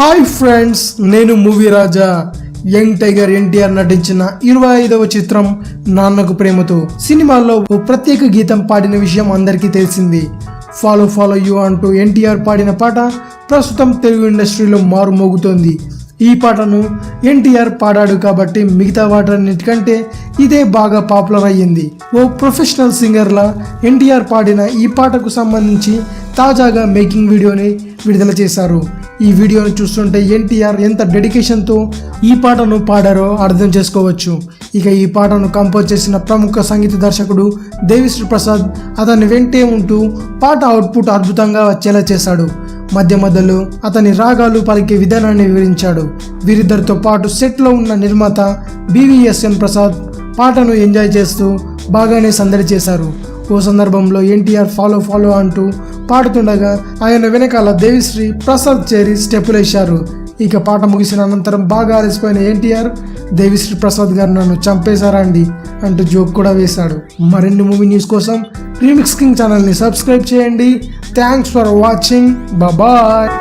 Hi friends, నేను movie రాజా. Young tiger NTR నటించిన 25వ చిత్రం నాన్నకు ప్రేమతో సినిమాలో ఓ ప్రత్యేక గీతం పాడిన విషయం అందరికీ తెలిసింది. ఫాలో ఫాలో యూ అంటూ ఎన్టీఆర్ పాడిన పాట ప్రస్తుతం తెలుగు ఇండస్ట్రీలో మారుమోగుతోంది. ఈ పాటను ఎన్టీఆర్ పాడాడు కాబట్టి మిగతా వాటన్నిటికంటే ఇదే బాగా పాపులర్ అయ్యింది. ఓ ప్రొఫెషనల్ సింగర్లా ఎన్టీఆర్ పాడిన ఈ పాటకు సంబంధించి తాజాగా మేకింగ్ వీడియోని విడుదల చేశారు. ఈ వీడియోను చూస్తుంటే ఎన్టీఆర్ ఎంత డెడికేషన్తో ఈ పాటను పాడారో అర్థం చేసుకోవచ్చు. ఇక ఈ పాటను కంపోజ్ చేసిన ప్రముఖ సంగీత దర్శకుడు దేవిశ్రీ ప్రసాద్ అతని వెంటే ఉంటూ పాట అవుట్పుట్ అద్భుతంగా వచ్చేలా చేశాడు. మధ్య మధ్యలో అతని రాగాలు పలికే విధానాన్ని వివరించాడు. వీరిద్దరితో పాటు సెట్లో ఉన్న నిర్మాత BVSN ప్రసాద్ పాటను ఎంజాయ్ చేస్తూ బాగానే సందడి చేశారు. ఓ సందర్భంలో ఎన్టీఆర్ ఫాలో ఫాలో అంటూ పాడుతుండగా ఆయన వెనకాల దేవిశ్రీ ప్రసాద్ చేరి స్టెప్పులేశారు. ఇక పాట ముగిసిన అనంతరం బాగా అలసిపోయిన ఎన్టీఆర్, దేవిశ్రీ ప్రసాద్ గారు నన్ను చంపేశారా అండి అంటూ జోక్ కూడా వేశాడు. మరిన్ని మూవీ న్యూస్ కోసం రీమిక్స్ కింగ్ ఛానల్ని సబ్స్క్రైబ్ చేయండి. Thanks for watching. బాయ్.